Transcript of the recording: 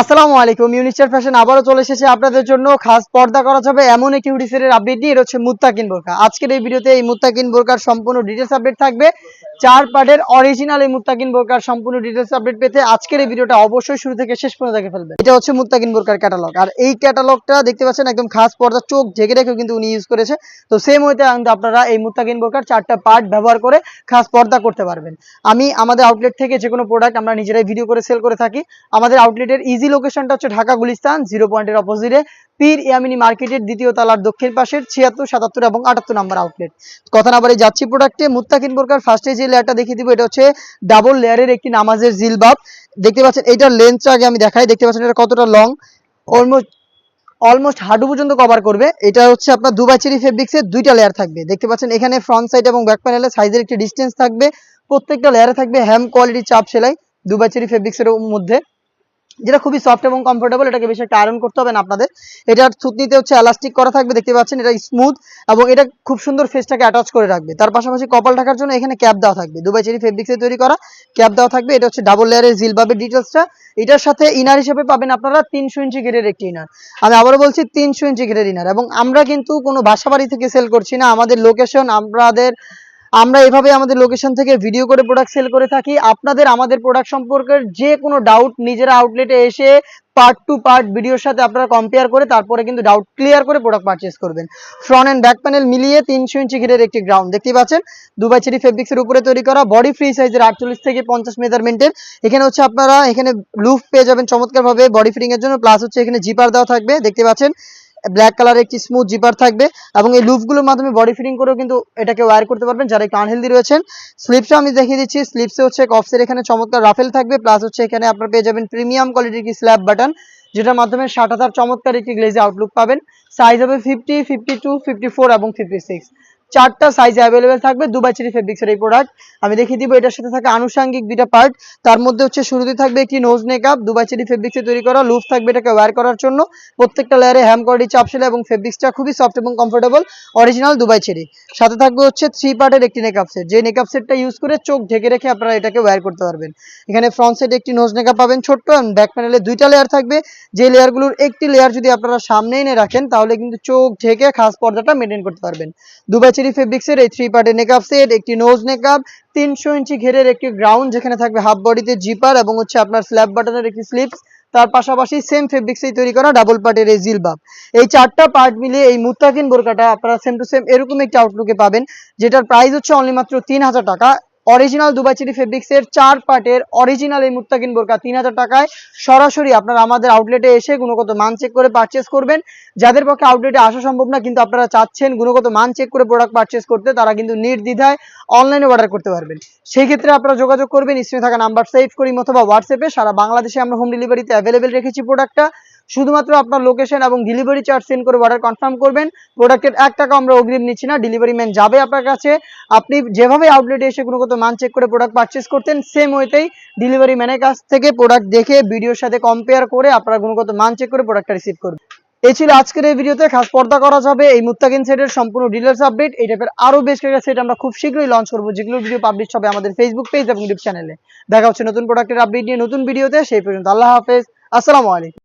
আসসালামু আলাইকুম। ইউনিস্টার ফ্যাশন আবারও চলে এসেছে আপনাদের জন্য খাস পর্দা করা যাবে এমন একটি হুডি সেটের আপডেট নিয়ে। এটা হচ্ছে মুত্তাকিন বোরকা। আজকের এই ভিডিওতে এই মুত্তাকিন বোরকার সম্পূর্ণ ডিটেইলস আপডেট থাকবে। 4 পার্টের অরিজিনাল এই মুত্তাকিন বোরকার সম্পূর্ণ ডিটেইলস আপডেট পেতে আজকের এই ভিডিওটা অবশ্যই শুরু থেকে শেষ পর্যন্ত দেখে ফেলবেন। এটা হচ্ছে মুত্তাকিন বোরকার ক্যাটালগ। আর এই ক্যাটালগটা দেখতে পাচ্ছেন একদম খাস পর্দা চোখ ঢেকে রেখেও কিন্তু উনি ইউজ করেছে। তো সেম ওয়েতে আপনারা এই মুত্তাকিন বোরকার 4টা পার্ট ব্যবহার করে খাস পর্দা করতে পারবেন। আমি আমাদের আউটলেট থেকে যে কোনো প্রোডাক্ট আমরা নিজেরাই ভিডিও করে সেল করে থাকি। আমাদের আউটলেটের ইজি লোকেশনটা হচ্ছে ঢাকা গুলিস্তান 0 পয়েন্টের অপোজিটে পীর ইয়ামিনী মার্কেটের দ্বিতীয় তলার দক্ষিণ পাশের 76, 77 এবং 78 নম্বর আউটলেট। কথা না বাড়ি যাচ্ছি প্রোডাক্টে। মুত্তাকিন বোরকার ফার্স্টে যে লেয়ারটা দেখিয়ে দিব এটা হচ্ছে ডাবল লেয়ারের একটি নামাজের জিলবাব। দেখতে পাচ্ছেন এইটার লেন্থটা আগে আমি দেখাই। দেখতে পাচ্ছেন এটা কতটা লং, অলমোস্ট হাঁটু পর্যন্ত কভার করবে। এটা হচ্ছে আপনার দুবাই চেরি ফেব্রিক্সের 2টা লেয়ার থাকবে। দেখতে পাচ্ছেন এখানে ফ্রন্ট সাইড এবং ব্যাক প্যানেলে সাইজের একটি ডিসটেন্স থাকবে। প্রত্যেকটা লেয়ারে থাকবে হ্যাম কোয়ালিটি চাপ সেলাই দুবাই চেরি ফেব্রিক্সের মধ্যে, যেটা খুবই সফট এবং কমফোর্টেবল। এটাকে বেশি একটা আয়রন করতে হবে না আপনাদের। এটার থুতনিতে হচ্ছে এলাস্টিক করা থাকবে। দেখতে পাচ্ছেন এটা স্মুথ এবং এটা খুব সুন্দর ফেসটাকে অ্যাটাচ করে রাখবে। তার পাশাপাশি কপাল ঢাকার জন্য এখানে ক্যাপ দেওয়া থাকবে, দুবাই চেরি ফেব্রিক্সে তৈরি করা ক্যাপ দেওয়া থাকবে। এটা হচ্ছে ডাবল লেয়ারের জিলবাবের ডিটেলসটা। এটার সাথে ইনার হিসেবে পাবেন আপনারা 300 ইঞ্চি ঘেরের একটি ইনার। আমি আবারও বলছি 300 ইঞ্চি ঘেরের ইনার। এবং আমরা কিন্তু কোনো বাসাবাড়ি থেকে সেল করছি না। আমাদের লোকেশন আমরা এভাবে আমাদের লোকেশন থেকে ভিডিও করে প্রোডাক্ট সেল করে থাকি। আপনাদের আমাদের প্রোডাক্ট সম্পর্কে যে কোনো ডাউট নিজেরা আউটলেটে এসে পার্ট টু পার্ট ভিডিওর সাথে আপনারা কম্পেয়ার করে তারপরে কিন্তু ডাউট ক্লিয়ার করে প্রোডাক্ট পারচেজ করবেন। ফ্রন্ট এন্ড ব্যাক প্যানেল মিলিয়ে 300 ইঞ্চি ঘেরের একটি গ্রাউন্ড দেখতে পাচ্ছেন দুবাই চেরি ফেব্রিক্সের উপরে তৈরি করা। বডি ফ্রি সাইজের 48 থেকে 50 মেজারমেন্টের। এখানে হচ্ছে আপনারা এখানে লুফ পেয়ে যাবেন চমৎকার ভাবে বডি ফিটিং এর জন্য। প্লাস হচ্ছে এখানে জিপার দেওয়া থাকবে। দেখতে পাচ্ছেন ব্ল্যাক কালারের একটি স্মুথ জিপার থাকবে এবং এই লুপগুলোর মাধ্যমে বডি ফিটিং করেও কিন্তু এটাকে ওয়্যার করতে পারবেন যারা একটু আনহেলদি রয়েছেন। স্লিপসটা আমি দেখিয়ে দিচ্ছি। স্লিপসে হচ্ছে কফসের এখানে চমৎকার রাফেল থাকবে। প্লাস হচ্ছে এখানে আপনারা পেয়ে যাবেন প্রিমিয়াম কোয়ালিটির কি স্ল্যাব বাটন, যেটার মাধ্যমে 60,000 চমৎকার একটি গ্লেজি আউটলুক পাবেন। সাইজ হবে 50, 52, 54 এবং 56। 4টা সাইজে অ্যাভেলেবেল থাকবে দুবাই চেরি ফেব্রিক্সের এই প্রোডাক্ট। আমি দেখিয়ে দিব এটার সাথে থাকে আনুষঙ্গিক 2টা পার্ট। তার মধ্যে হচ্ছে শুরুতে থাকবে একটি নোজ মেকআপ দুবাই চেরি ফেব্রিক্সে তৈরি করা। লুপ থাকবে এটাকে ওয়্যার করার জন্য। প্রত্যেকটা লেয়ারে হ্যাম কোয়ালিটি চাপ সেলাই এবং ফেব্রিক্সটা খুবই সফট এবং কমফোর্টেবল অরিজিনাল দুবাই চেরি। সাথে থাকবে হচ্ছে 3 পার্টের একটি মেকআপ সেট, যে মেকআপ সেটটা ইউজ করে চোখ ঢেকে রেখে আপনারা এটাকে ওয়্যার করতে পারবেন। এখানে ফ্রন্ট সাইডে একটি নোজ মেকআপ পাবেন ছোট্ট, এবং ব্যাক প্যানেলে 2টা লেয়ার থাকবে। যে লেয়ারগুলোর একটি লেয়ার যদি আপনারা সামনে এনে রাখেন তাহলে কিন্তু চোখ ঢেকে খাস পর্দাটা মেনটেন করতে পারবেন। দুবাই চেরি ফেব্রিক্সের এই 3 পার্টের মেকআপ সেট, একটি নোজ মেকআপ, 300 ইঞ্চি ঘেরের একটি গ্রাউন্ড যেখানে থাকবে হাফ বডিতে জিপার এবং হচ্ছে আপনার স্ল্যাব বাটনের একটি স্লিপস। তার পাশাপাশি সেম ফেব্রিক্সেই তৈরি করা ডাবল পার্টের এই জিলবাব। এই 4টা পার্ট মিলিয়ে এই মুত্তাকিন বোরকাটা আপনারা সেম টু সেম এরকম একটি আউটলুকে পাবেন, যেটার প্রাইস হচ্ছে অনলি মাত্র 3000 টাকা। অরিজিনাল দুবাই চেরি ফেব্রিক্সের 4 পার্টের অরিজিনাল এই মুত্তাকিন বোরকা 3000 টাকায় সরাসরি আপনারা আমাদের আউটলেটে এসে গুণগত মান চেক করে পারচেজ করবেন। যাদের পক্ষে আউটলেটে আসা সম্ভব না কিন্তু আপনারা চাচ্ছেন গুণগত মান চেক করে প্রোডাক্ট পারচেজ করতে, তারা কিন্তু নির্দ্বিধায় অনলাইনে অর্ডার করতে পারবেন। সেই ক্ষেত্রে আপনারা যোগাযোগ করবেন স্ক্রিনে থাকা নাম্বার সেভ করি অথবা হোয়াটসঅ্যাপে। সারা বাংলাদেশে আমরা হোম ডেলিভারিতে অ্যাভেলেবেল রেখেছি প্রোডাক্টটা। শুধুমাত্র আপনার লোকেশন এবং ডেলিভারি চার্জ সেন্ড করে অর্ডার কনফার্ম করবেন। প্রোডাক্টের 1 টাকা আমরা অগ্রিম নিচ্ছি না, ডেলিভারি ম্যান যাবে আপনার কাছে। আপনি যেভাবে আউটলেটে এসে গুণগত মান চেক করে প্রোডাক্ট পারচেজ করতেন সেম ওয়েতেই ডেলিভারি ম্যানের কাছ থেকে প্রোডাক্ট দেখে ভিডিওর সাথে কম্পেয়ার করে আপনারা গুণগত মান চেক করে প্রোডাক্টটা রিসিভ করবেন। এই ছিল আজকের এই ভিডিওতে খাস পর্দা করা যাবে এই মুত্তাকিন সেটের সম্পূর্ণ ডিটেইলস আপডেট। এই টাইপের আরো বেশ কয়েকটা সেট আমরা খুব শীঘ্রই লঞ্চ করবো, যেগুলোর ভিডিও পাবলিশ হবে আমাদের ফেসবুক পেজ এবং ইউটিউব চ্যানেলে। দেখা হচ্ছে নতুন প্রোডাক্টের আপডেট নিয়ে নতুন ভিডিওতে। সেই পর্যন্ত আল্লাহ হাফেজ, আসসালামু আলাইকুম।